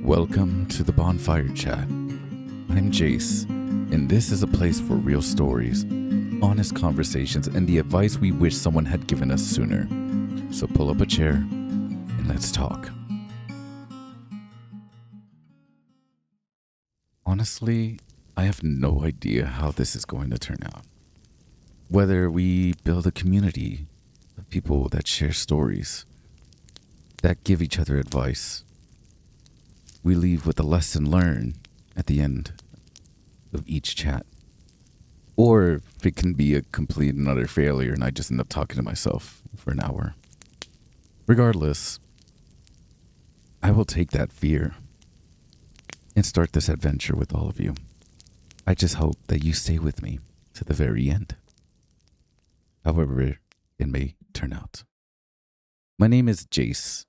Welcome to the Bonfire Chat. I'm Jace, and this is a place for real stories, honest conversations, and the advice we wish someone had given us sooner. So pull up a chair and let's talk. Honestly, I have no idea how this is going to turn out. Whether we build a community of people that share stories, that give each other advice, we leave with a lesson learned at the end of each chat. Or if it can be a complete and utter failure and I just end up talking to myself for an hour. Regardless, I will take that fear and start this adventure with all of you. I just hope that you stay with me to the very end, however it may turn out. My name is Jace,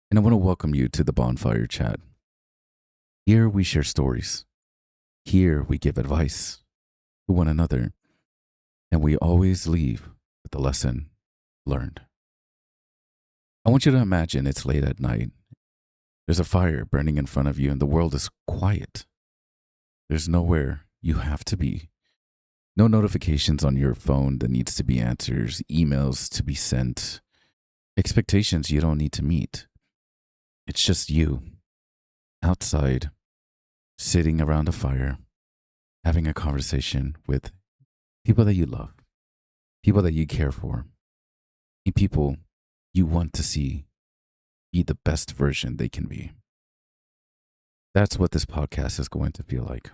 and I want to welcome you to the Bonfire Chat. Here we share stories. Here we give advice to one another, and we always leave with a lesson learned. I want you to imagine it's late at night. There's a fire burning in front of you, and the world is quiet. There's nowhere you have to be. No notifications on your phone that needs to be answered, emails to be sent, expectations you don't need to meet. It's just you, outside, sitting around a fire, having a conversation with people that you love, people that you care for, and people you want to see be the best version they can be. That's what this podcast is going to feel like.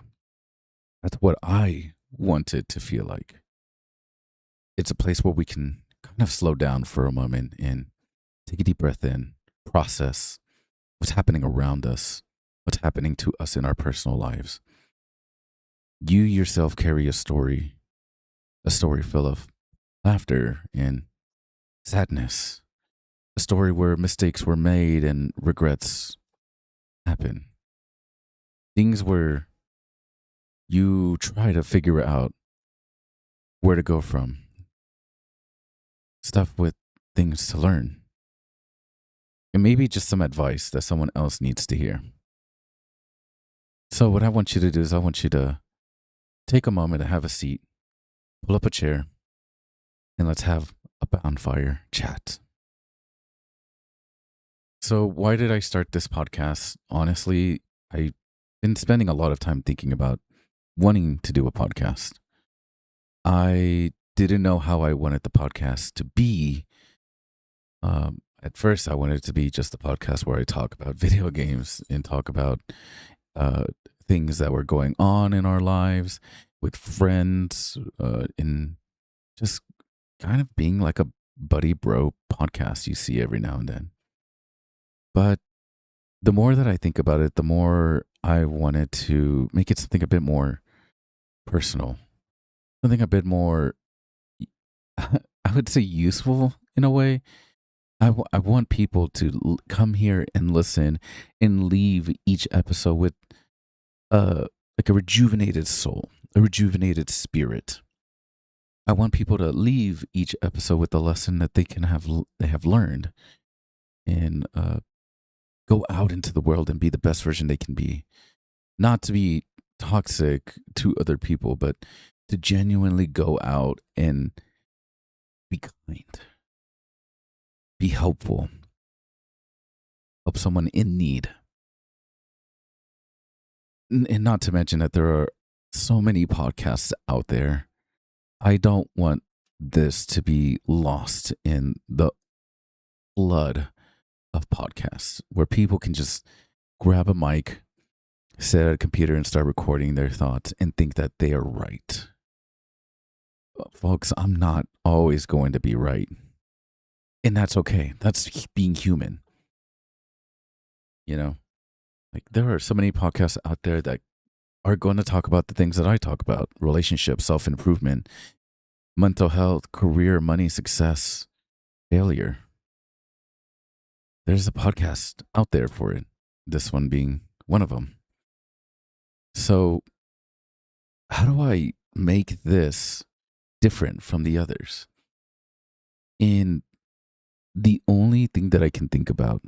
That's what I want it to feel like. It's a place where we can kind of slow down for a moment and take a deep breath in, process what's happening around us, what's happening to us in our personal lives. You yourself carry a story full of laughter and sadness, a story where mistakes were made and regrets happen. Things where you try to figure out where to go from. Stuff with things to learn. And maybe just some advice that someone else needs to hear. So what I want you to do is I want you to take a moment to have a seat, pull up a chair, and let's have a bonfire chat. So why did I start this podcast? Honestly, I've been spending a lot of time thinking about wanting to do a podcast. I didn't know how I wanted the podcast to be. At first, I wanted it to be just a podcast where I talk about video games and talk about things that were going on in our lives with friends, in just kind of being like a buddy bro podcast you see every now and then. But the more that I think about it, the more I wanted to make it something a bit more personal, something a bit more, I would say, useful in a way. I want people to come here and listen and leave each episode with like a rejuvenated soul, a rejuvenated spirit. I want people to leave each episode with a lesson that they have learned, and go out into the world and be the best version they can be. Not to be toxic to other people, but to genuinely go out and be kind, be helpful, help someone in need. And not to mention that there are so many podcasts out there. I don't want this to be lost in the flood of podcasts where people can just grab a mic, sit at a computer and start recording their thoughts and think that they are right. Folks, I'm not always going to be right. And that's okay. That's being human. You know, like there are so many podcasts out there that are going to talk about the things that I talk about: relationships, self-improvement, mental health, career, money, success, failure. There's a podcast out there for it. This one being one of them. So how do I make this different from the others? And the only thing that I can think about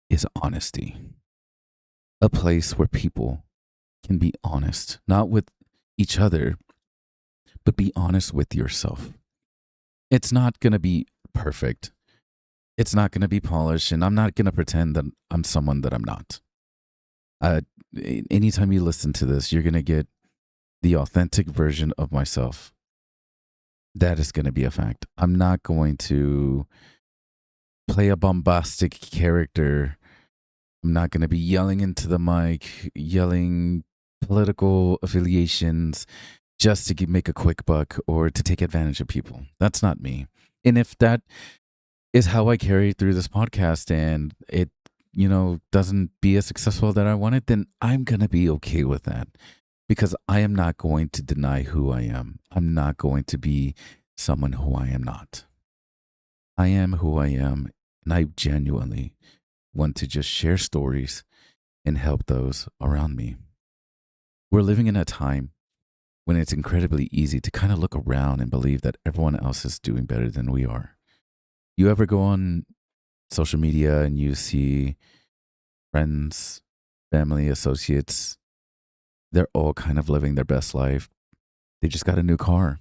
is honesty. a place where people can be honest, not with each other, but be honest with yourself. It's not going to be perfect. It's not going to be polished, and I'm not going to pretend that I'm someone that I'm not. Uh, Anytime you listen to this, you're going to get the authentic version of myself. That is going to be a fact. I'm not going to play a bombastic character. I'm not going to be yelling into the mic, yelling political affiliations just to make a quick buck or to take advantage of people. That's not me. And if that is how I carry through this podcast and it, doesn't be as successful that I wanted, then I'm going to be okay with that because I am not going to deny who I am. I'm not going to be someone who I am not. I am who I am, and I genuinely want to just share stories and help those around me. We're living in a time when it's incredibly easy to kind of look around and believe that everyone else is doing better than we are. You ever go on social media and you see friends, family, associates, they're all kind of living their best life. They just got a new car.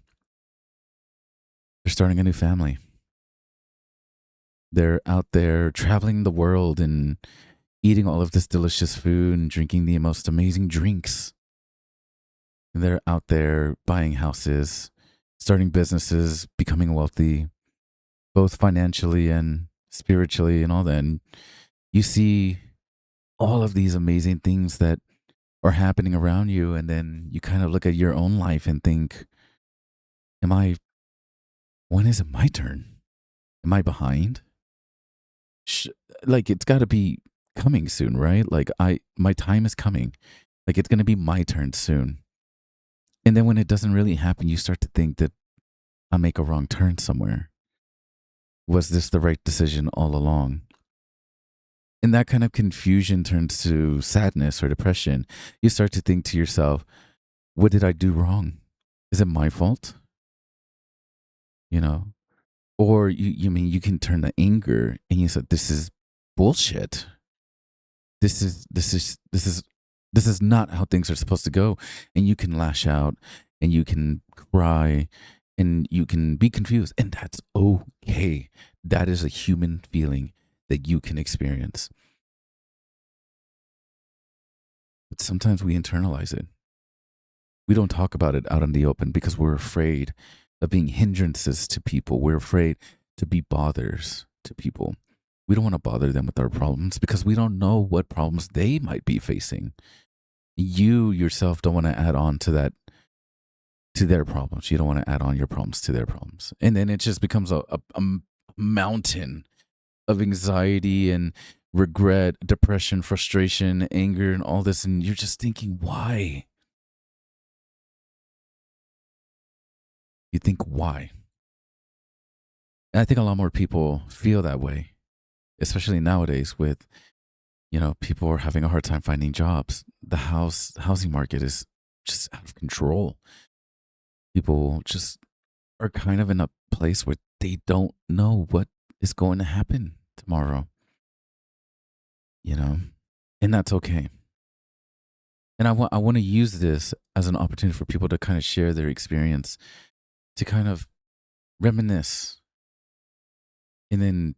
They're starting a new family. They're out there traveling the world and eating all of this delicious food and drinking the most amazing drinks. And they're out there buying houses, starting businesses, becoming wealthy, both financially and spiritually and all that. And you see all of these amazing things that are happening around you. And then you kind of look at your own life and think, when is it my turn? Am I behind? Like it's got to be coming soon, right? Like my time is coming. Like it's going to be my turn soon. And then when it doesn't really happen, you start to think that I make a wrong turn somewhere. Was this the right decision all along? And that kind of confusion turns to sadness or depression. You start to think to yourself, what did I do wrong? Is it my fault? You know? Or you mean you can turn to anger and you say, this is bullshit. This is not how things are supposed to go. And you can lash out and you can cry and you can be confused. And that's okay. That is a human feeling that you can experience. But sometimes we internalize it. We don't talk about it out in the open because we're afraid of being hindrances to people. We're afraid to be bothers to people. We don't want to bother them with our problems because we don't know what problems they might be facing. You yourself don't want to add on to that, to their problems. You don't want to add on your problems to their problems. And then it just becomes a mountain of anxiety and regret, depression, frustration, anger, and all this. And you're just thinking, why? You think, why? And I think a lot more people feel that way, especially nowadays with, people are having a hard time finding jobs. The housing market is just out of control. People just are kind of in a place where they don't know what is going to happen tomorrow, you know? And that's okay. And I want to use this as an opportunity for people to kind of share their experience, to kind of reminisce and then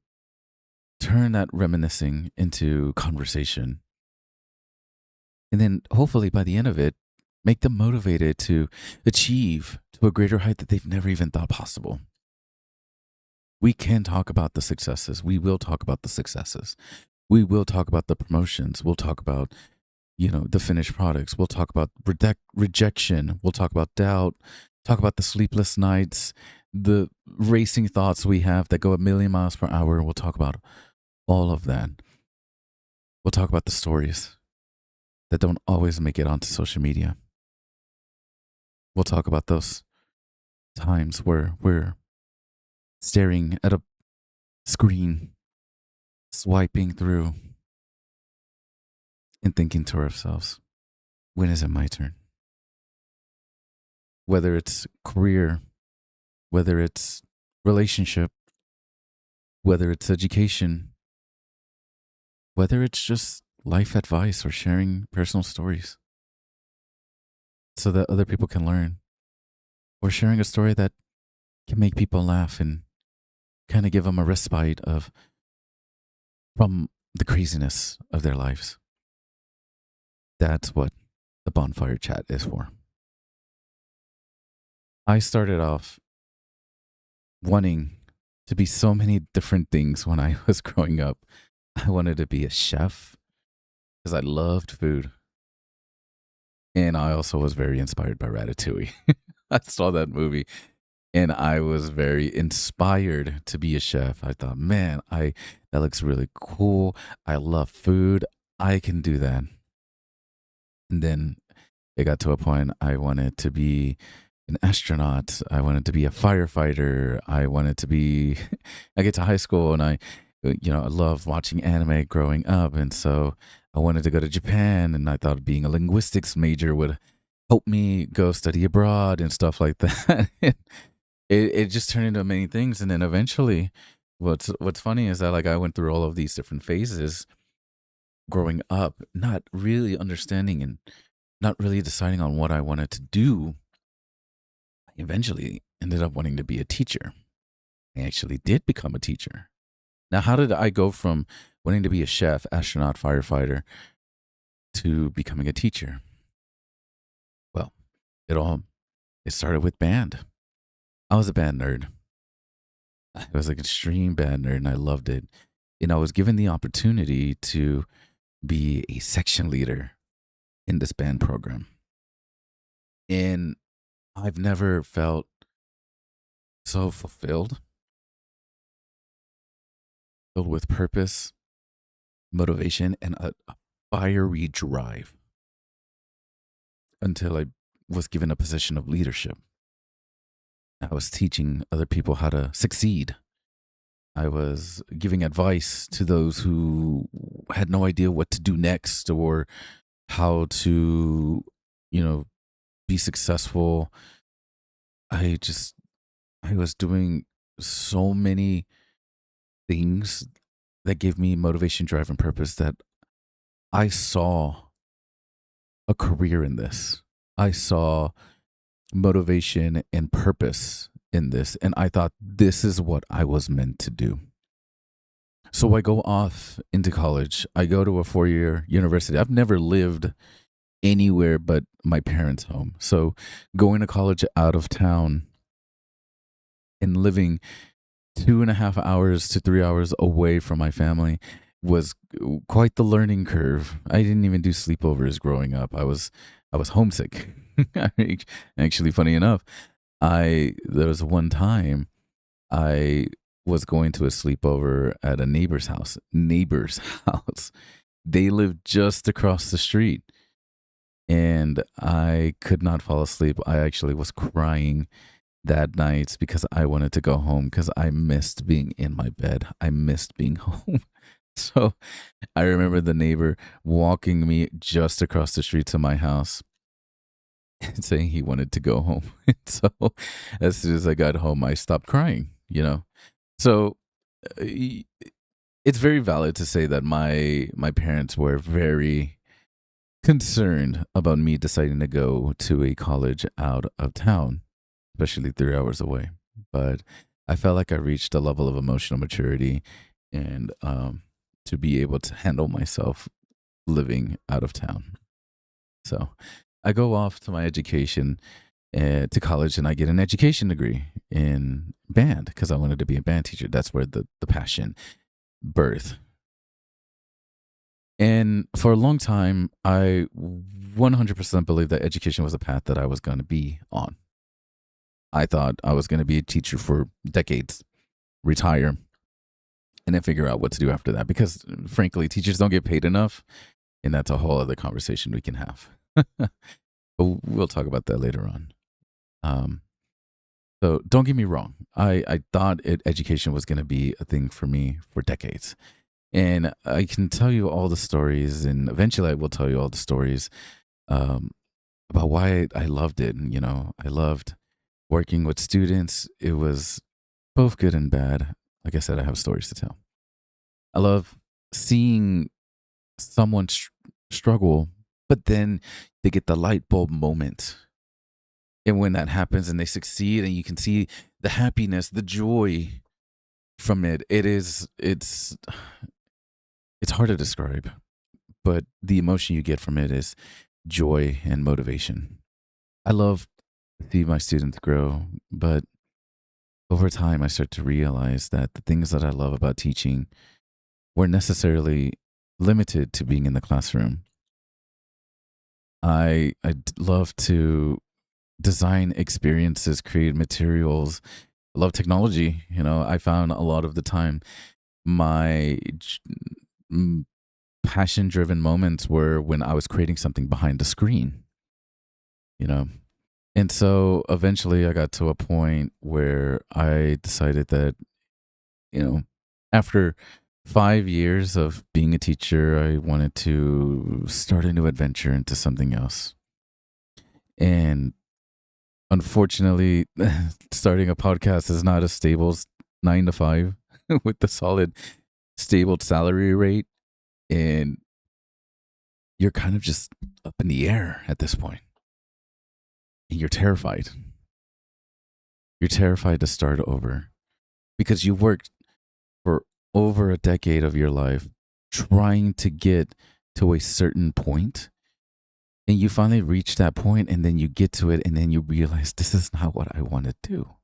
turn that reminiscing into conversation. And then hopefully by the end of it, make them motivated to achieve to a greater height that they've never even thought possible. We can talk about the successes. We will talk about the successes. We will talk about the promotions. We'll talk about, the finished products. We'll talk about rejection. We'll talk about doubt. Talk about the sleepless nights, the racing thoughts we have that go a million miles per hour. We'll talk about all of that. We'll talk about the stories that don't always make it onto social media. We'll talk about those times where we're staring at a screen, swiping through, and thinking to ourselves, when is it my turn? Whether it's career, whether it's relationship, whether it's education, whether it's just life advice or sharing personal stories so that other people can learn, or sharing a story that can make people laugh and kind of give them a respite of from the craziness of their lives. That's what the Bonfire Chat is for. I started off wanting to be so many different things when I was growing up. I wanted to be a chef because I loved food. And I also was very inspired by Ratatouille. I saw that movie and I was very inspired to be a chef. I thought, man, I that looks really cool. I love food. I can do that. And then it got to a point I wanted to be an astronaut. I wanted to be a firefighter. I wanted to be I get to high school and I loved watching anime growing up, and so I wanted to go to Japan, and I thought being a linguistics major would help me go study abroad and stuff like that. it just turned into many things, and then eventually what's funny is that like I went through all of these different phases growing up, not really understanding and not really deciding on what I wanted to do. I eventually ended up wanting to be a teacher. I actually did become a teacher. Now, how did I go from wanting to be a chef, astronaut, firefighter to becoming a teacher? Well, it started with band. I was a band nerd. I was like an extreme band nerd and I loved it. And I was given the opportunity to be a section leader in this band program. And I've never felt so fulfilled, filled with purpose, motivation, and a fiery drive until I was given a position of leadership. I was teaching other people how to succeed. I was giving advice to those who had no idea what to do next or how to, you know, be successful. I just, I was doing so many things that gave me motivation, drive, and purpose that I saw a career in this. I saw motivation and purpose in this. And I thought this is what I was meant to do. So I go off into college. I go to a 4-year university. I've never lived anywhere but my parents' home. So going to college out of town and living 2.5 hours to 3 hours away from my family was quite the learning curve. I didn't even do sleepovers growing up. I was homesick. Actually, funny enough, there was one time I was going to a sleepover at a neighbor's house. Neighbor's house. They lived just across the street. And I could not fall asleep. I actually was crying that night because I wanted to go home because I missed being in my bed. I missed being home. So I remember the neighbor walking me just across the street to my house and saying he wanted to go home. So as soon as I got home, I stopped crying. So it's very valid to say that my parents were very concerned about me deciding to go to a college out of town, especially 3 hours away. But I felt like I reached a level of emotional maturity and to be able to handle myself living out of town. So I go off to my education to college and I get an education degree in band because I wanted to be a band teacher. That's where the passion birthed. And for a long time, I 100% believed that education was a path that I was going to be on. I thought I was going to be a teacher for decades, retire, and then figure out what to do after that. Because frankly, teachers don't get paid enough. And that's a whole other conversation we can have. But we'll talk about that later on. So don't get me wrong. I thought education was going to be a thing for me for decades. And I can tell you all the stories, and eventually I will tell you all the stories about why I loved it. And, I loved working with students. It was both good and bad. Like I said, I have stories to tell. I love seeing someone struggle, but then they get the light bulb moment. And when that happens and they succeed and you can see the happiness, the joy from it, it's hard to describe, but the emotion you get from it is joy and motivation. I love to see my students grow, but over time I start to realize that the things that I love about teaching weren't necessarily limited to being in the classroom. Love to design experiences, create materials. I love technology. I found a lot of the time my passion driven moments were when I was creating something behind the screen, you know. And so eventually I got to a point where I decided that, you know, after 5 years of being a teacher, I wanted to start a new adventure into something else. And unfortunately, starting a podcast is not a stable 9 to 5 with the solid, stable salary rate. And you're kind of just up in the air at this point. And you're terrified. You're terrified to start over because you worked for over a decade of your life trying to get to a certain point, and you finally reach that point, and then you get to it, and then you realize this is not what I want to do.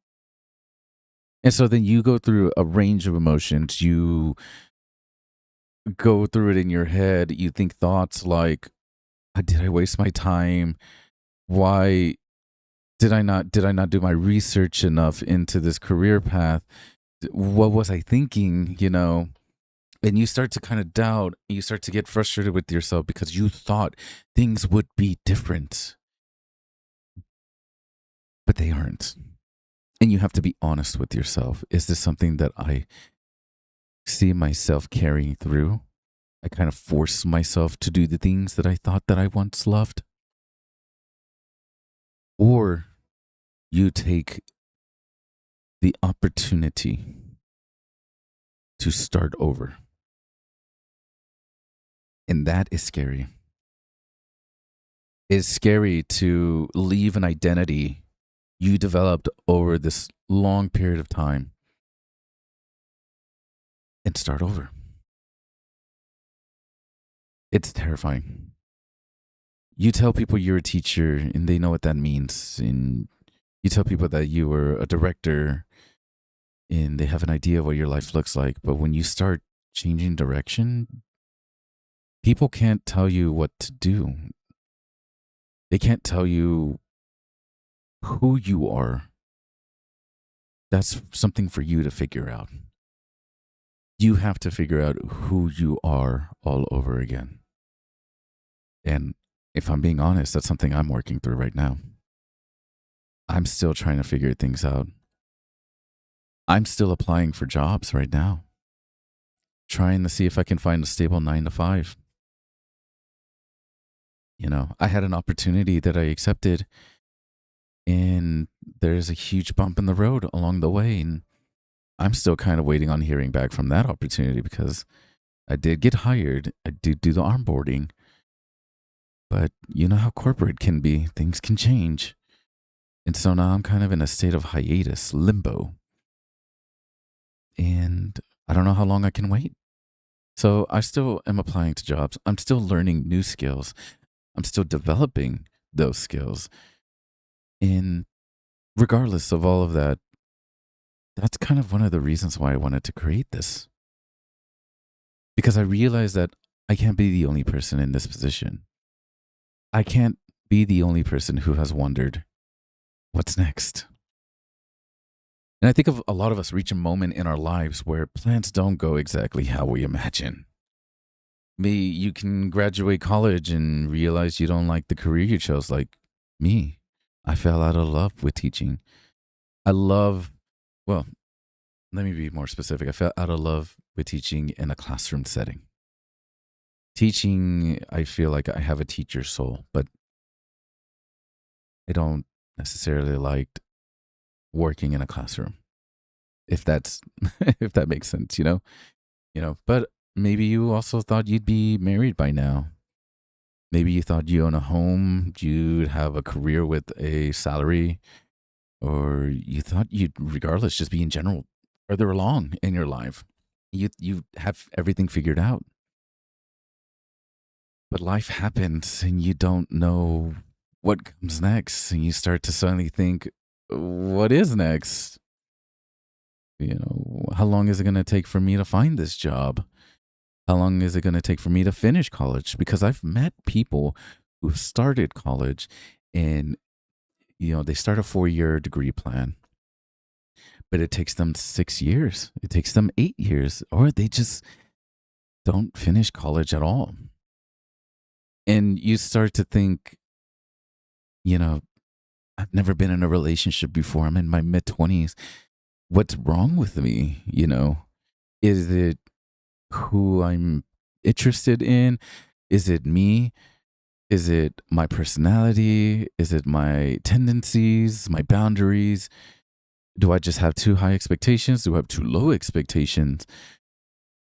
And so then you go through a range of emotions. You go through it in your head. You think thoughts like, did I waste my time? Why did I not do my research enough into this career path? What was I thinking? And you start to kind of doubt, you start to get frustrated with yourself because you thought things would be different, but they aren't. And you have to be honest with yourself. Is this something that I see myself carrying through? I kind of force myself to do the things that I thought that I once loved. Or you take the opportunity to start over. And that is scary. It's scary to leave an identity you developed over this long period of time and start over. It's terrifying. You tell people you're a teacher and they know what that means. And you tell people that you were a director and they have an idea of what your life looks like. But when you start changing direction, people can't tell you what to do. They can't tell you who you are. That's something for you to figure out. You have to figure out who you are all over again. And if I'm being honest, that's something I'm working through right now. I'm still trying to figure things out. I'm still applying for jobs right now, trying to see if I can find a stable 9 to 5. I had an opportunity that I accepted, and there's a huge bump in the road along the way. And I'm still kind of waiting on hearing back from that opportunity because I did get hired. I did do the onboarding. But you know how corporate can be, things can change. And so now I'm kind of in a state of hiatus, limbo. And I don't know how long I can wait. So I still am applying to jobs. I'm still learning new skills. I'm still developing those skills. And regardless of all of that, that's kind of one of the reasons why I wanted to create this. Because I realized that I can't be the only person in this position. I can't be the only person who has wondered, what's next? And I think of a lot of us reach a moment in our lives where plans don't go exactly how we imagine. Maybe you can graduate college and realize you don't like the career you chose, like me. I fell out of love with teaching. Well, let me be more specific. I fell out of love with teaching in a classroom setting. Teaching, I feel like I have a teacher soul, but I don't necessarily like working in a classroom. If that's if that makes sense. But Maybe you also thought you'd be married by now. Maybe you thought you own a home, you'd have a career with a salary, or you thought you'd, regardless, just be in general further along in your life. You have everything figured out. But life happens and you don't know what comes next. And you start to suddenly think, what is next? How long is it going to take for me to find this job? How long is it going to take for me to finish college? Because I've met people who've started college and, they start a 4-year degree plan, but it takes them 6 years. It takes them 8 years, or they just don't finish college at all. And you start to think, you know, I've never been in a relationship before. I'm in my mid 20s. What's wrong with me? Is it who I'm interested in? Is it me? Is it my personality? Is it my tendencies, my boundaries? Do I just have too high expectations? Do I have too low expectations?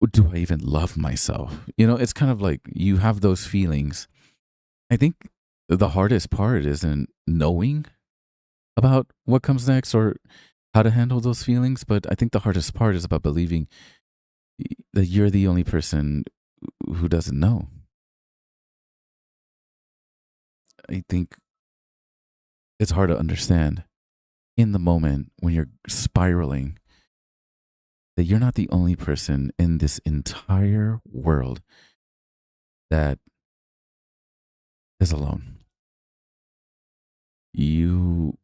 Or do I even love myself? It's kind of like you have those feelings. I think the hardest part isn't knowing about what comes next or how to handle those feelings, but I think the hardest part is about believing that you're the only person who doesn't know. I think it's hard to understand in the moment when you're spiraling that you're not the only person in this entire world that is alone. You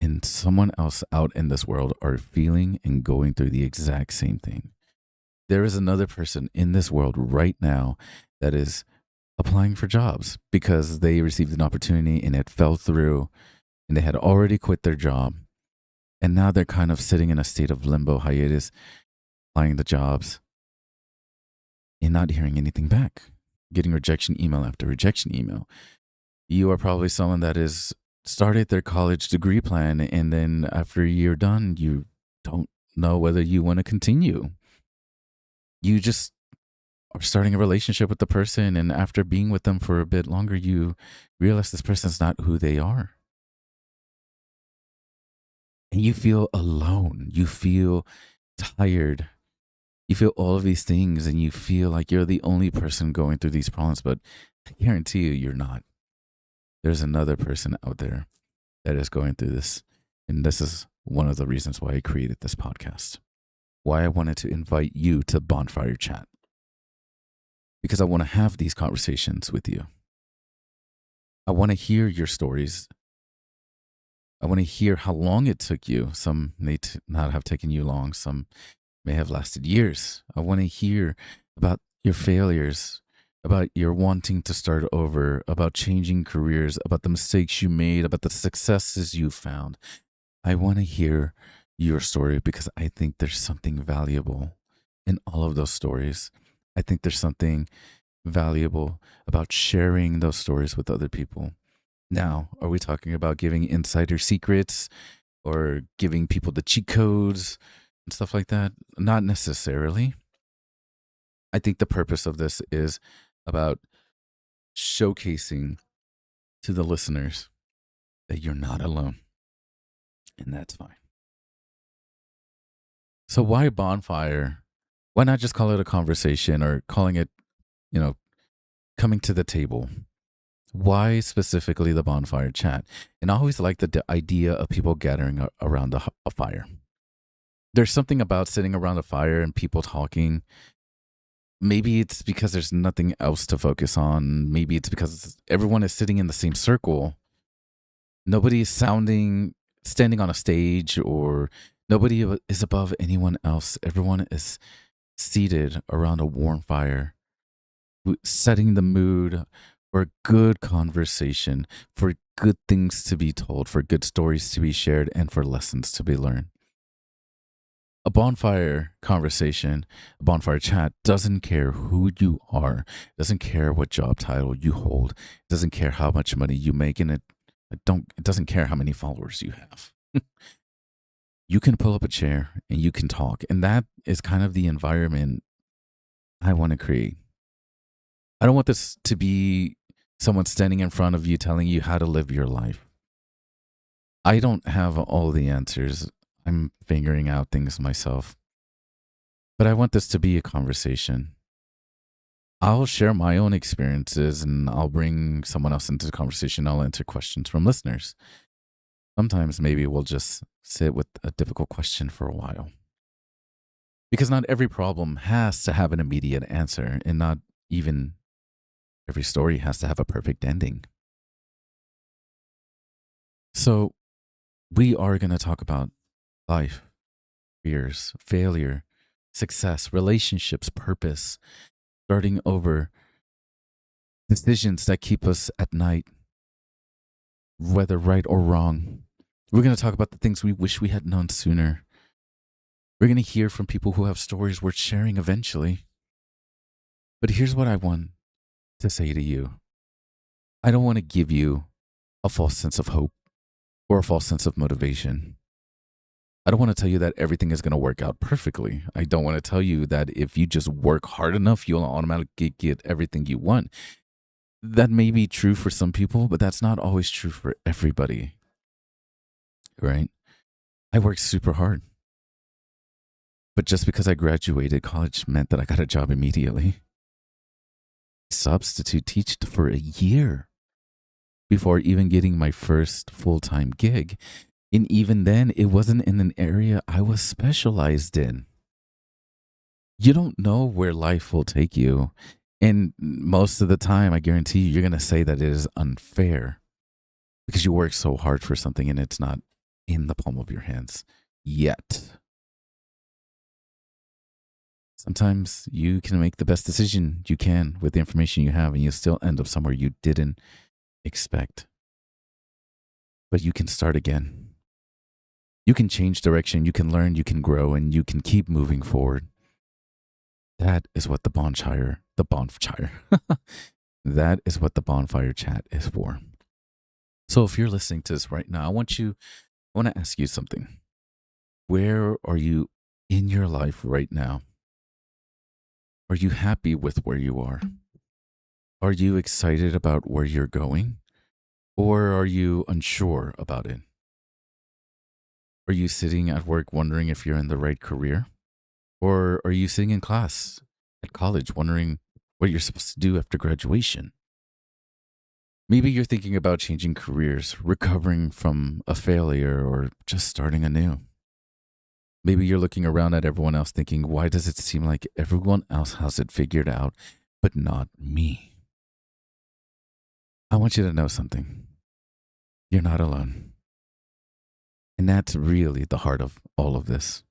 and someone else out in this world are feeling and going through the exact same thing. There is another person in this world right now that is applying for jobs because they received an opportunity and it fell through and they had already quit their job. And now they're kind of sitting in a state of limbo hiatus, applying the jobs and not hearing anything back, getting rejection email after rejection email. You are probably someone that has started their college degree plan and then after a year done, you don't know whether you want to continue. You just are starting a relationship with the person, and after being with them for a bit longer, you realize this person's not who they are. And you feel alone. You feel tired. You feel all of these things, and you feel like you're the only person going through these problems, but I guarantee you're not. There's another person out there that is going through this. And this is one of the reasons why I created this podcast, why I wanted to invite you to Bonfire Chat. Because I want to have these conversations with you. I want to hear your stories. I want to hear how long it took you. Some may not have taken you long. Some may have lasted years. I want to hear about your failures, about your wanting to start over, about changing careers, about the mistakes you made, about the successes you found. I want to hear your story because I think there's something valuable in all of those stories. I think there's something valuable about sharing those stories with other people. Now, are we talking about giving insider secrets or giving people the cheat codes and stuff like that? Not necessarily. I think the purpose of this is about showcasing to the listeners that you're not alone. And that's fine. So why bonfire? Why not just call it a conversation or calling it, coming to the table? Why specifically the bonfire chat? And I always like the idea of people gathering around a fire. There's something about sitting around a fire and people talking. Maybe it's because there's nothing else to focus on. Maybe it's because everyone is sitting in the same circle. Nobody is standing on a stage, or nobody is above anyone else. Everyone is seated around a warm fire, setting the mood for a good conversation, for good things to be told, for good stories to be shared, and for lessons to be learned. A bonfire conversation, a bonfire chat doesn't care who you are, doesn't care what job title you hold, doesn't care how much money you make, and it doesn't care how many followers you have. You can pull up a chair and you can talk. And that is kind of the environment I want to create. I don't want this to be someone standing in front of you telling you how to live your life. I don't have all the answers. I'm figuring out things myself. But I want this to be a conversation. I'll share my own experiences and I'll bring someone else into the conversation. I'll answer questions from listeners. Sometimes maybe we'll just sit with a difficult question for a while. Because not every problem has to have an immediate answer, and not even every story has to have a perfect ending. So, we are going to talk about life, fears, failure, success, relationships, purpose, starting over, decisions that keep us at night, whether right or wrong. We're going to talk about the things we wish we had known sooner. We're going to hear from people who have stories worth sharing eventually. But here's what I want to say to you. I don't want to give you a false sense of hope or a false sense of motivation. I don't want to tell you that everything is going to work out perfectly. I don't want to tell you that if you just work hard enough, you'll automatically get everything you want. That may be true for some people, but that's not always true for everybody. Right? I worked super hard. But just because I graduated college meant that I got a job immediately. Substitute teached for a year before even getting my first full-time gig. And even then, it wasn't in an area I was specialized in. You don't know where life will take you. And most of the time, I guarantee you're going to say that it is unfair because you work so hard for something and it's not in the palm of your hands yet. Sometimes you can make the best decision you can with the information you have and you'll still end up somewhere you didn't expect. But you can start again. You can change direction, you can learn, you can grow, and you can keep moving forward. That is what that is what the Bonfire Chat is for. So if you're listening to this right now, I want to ask you something. Where are you in your life right now? Are you happy with where you are? Are you excited about where you're going? Or are you unsure about it? Are you sitting at work wondering if you're in the right career? Or are you sitting in class at college wondering what you're supposed to do after graduation? Maybe you're thinking about changing careers, recovering from a failure, or just starting anew. Maybe you're looking around at everyone else thinking, why does it seem like everyone else has it figured out, but not me? I want you to know something. You're not alone. And that's really the heart of all of this.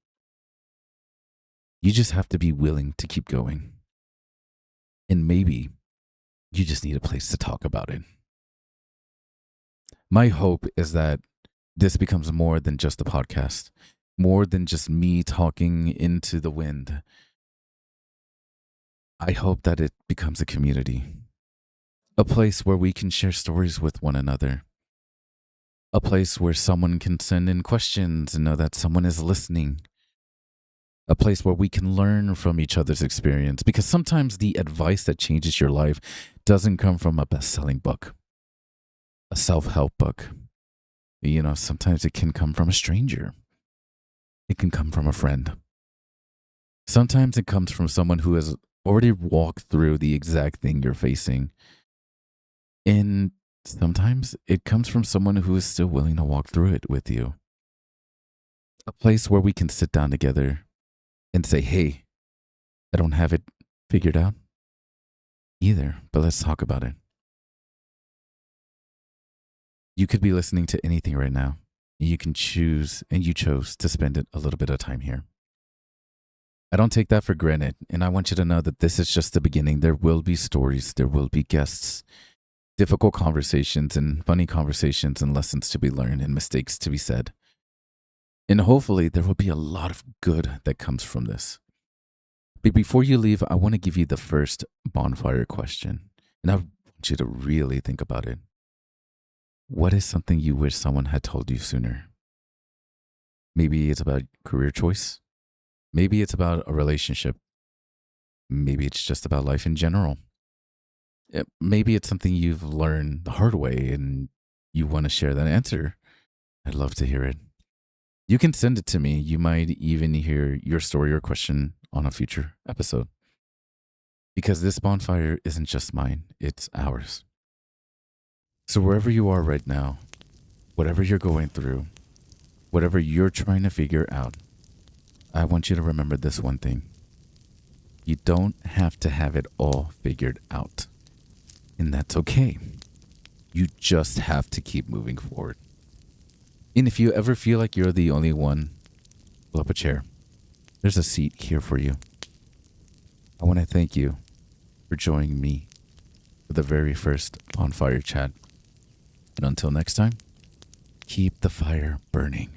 You just have to be willing to keep going. And maybe you just need a place to talk about it. My hope is that this becomes more than just a podcast, more than just me talking into the wind. I hope that it becomes a community, a place where we can share stories with one another, a place where someone can send in questions and know that someone is listening, a place where we can learn from each other's experience, because sometimes the advice that changes your life doesn't come from a best-selling book, a self-help book. Sometimes it can come from a stranger. It can come from a friend. Sometimes it comes from someone who has already walked through the exact thing you're facing. And sometimes it comes from someone who is still willing to walk through it with you. A place where we can sit down together and say, hey, I don't have it figured out either, but let's talk about it. You could be listening to anything right now. You can choose, and you chose to spend a little bit of time here. I don't take that for granted, and I want you to know that this is just the beginning. There will be stories, there will be guests, difficult conversations and funny conversations and lessons to be learned and mistakes to be said. And hopefully there will be a lot of good that comes from this. But before you leave, I want to give you the first bonfire question, and I want you to really think about it. What is something you wish someone had told you sooner? Maybe it's about career choice. Maybe it's about a relationship. Maybe it's just about life in general. Maybe it's something you've learned the hard way and you want to share that answer. I'd love to hear it. You can send it to me. You might even hear your story or question on a future episode. Because this bonfire isn't just mine, it's ours. So, wherever you are right now, whatever you're going through, whatever you're trying to figure out, I want you to remember this one thing. You don't have to have it all figured out. And that's okay. You just have to keep moving forward. And if you ever feel like you're the only one, pull up a chair. There's a seat here for you. I want to thank you for joining me for the very first Bonfire Chat. And until next time, keep the fire burning.